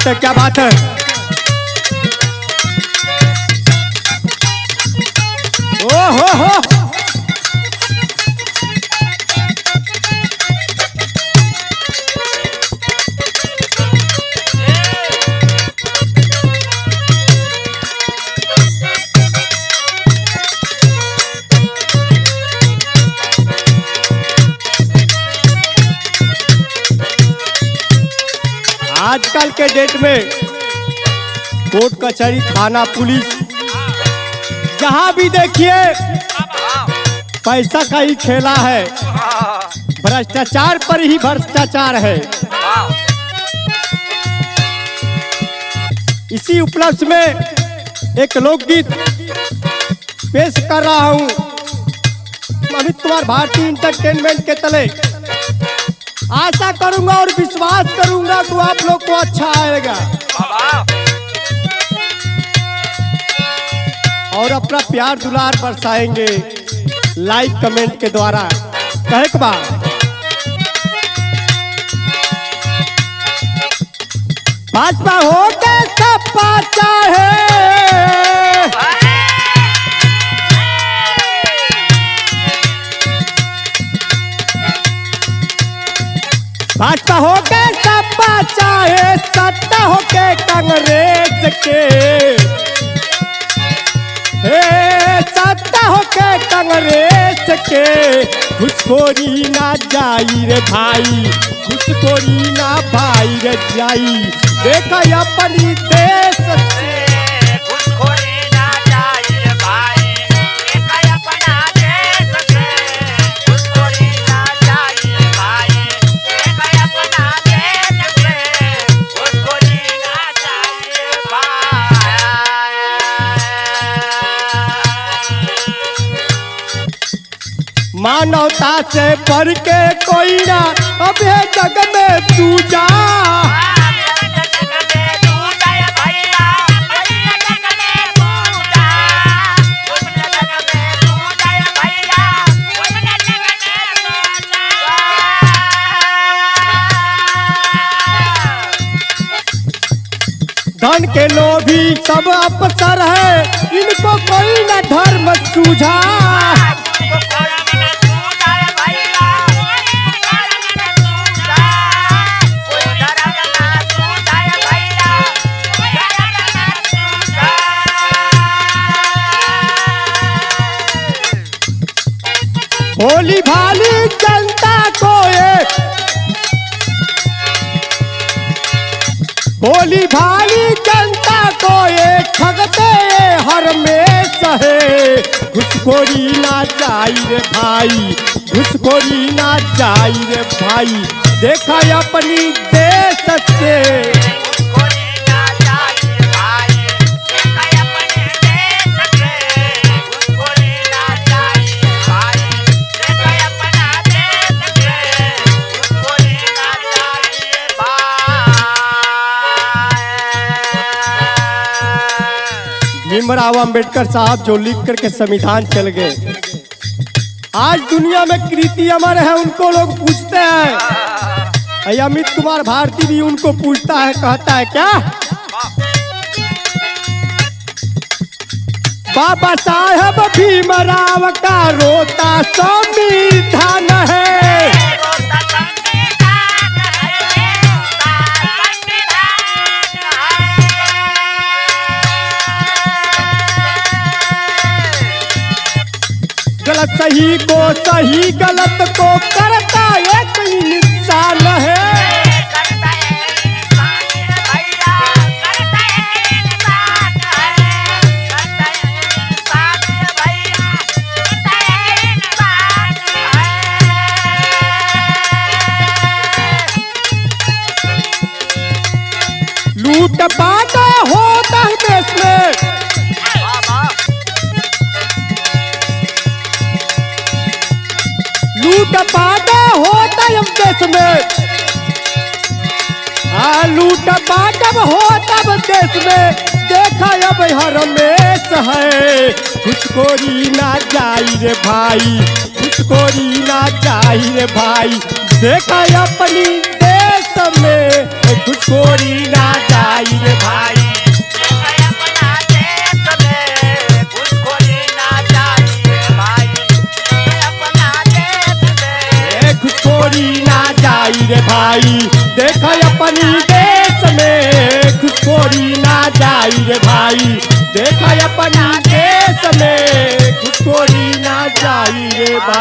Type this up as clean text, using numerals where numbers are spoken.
बात है, क्या बात है। ओ हो। आजकल के डेट में कोर्ट कचहरी थाना पुलिस जहां भी देखिए पैसा का ही खेला है, भ्रष्टाचार पर ही भ्रष्टाचार है। इसी उपलक्ष्य में एक लोकगीत पेश कर रहा हूं अमित कुमार भारती इंटरटेनमेंट के तले। आशा करूंगा और विश्वास करूंगा तो आप लोग को अच्छा आएगा और अपना प्यार दुलार बरसाएंगे लाइक कमेंट के द्वारा। कहे के बाद भाजपा हो के सपा चाहे, भाजपा हो के सपा चाहे, सत्ता हो के कांग्रेस के, सत्ता हो के कांग्रेस के। घुसखोरी ना जाई रे भाई, घुसखोरी ना भाई रे जाई, देखा अपनी देश से। मानवता से बढ़ के कोई ना अब है जग में दूजा, धन के लोभी सब अफसर है, इनको कोई ना धर्म सूझा। भोली भाली जनता को ये, भोली भाली जनता को ये ठगते हर में सहे। घुसखोरी ना जाई रे भाई, घुसखोरी ना जाई रे भाई, देखा अपनी देश से। भीमराव अंबेडकर साहब जो लिख करके संविधान चल गए, आज दुनिया में कृति अमर है, उनको लोग पूछते हैं। अमित कुमार भारती भी उनको पूछता है, कहता है क्या, बाबा साहब भीमराव का रोता संविधान है। गलत सही को सही, गलत को करता एक इंसान है। लूट पाट होता है देश में, लूट पाट होता है देश में, लूट पाट होता है देश में, देखा अब हर हमेश है। घुसखोरी ना जाई रे भाई, घुसखोरी ना जाई रे भाई, देखा अपनी देश देश में घुसखोरी ना जाई रे भाई। घुसखोरी ना जाई रे भाई, देख अपनी देश में घुसखोरी ना जाई रे भाई, देख अपनी देश में घुसखोरी ना जाई रे भाई।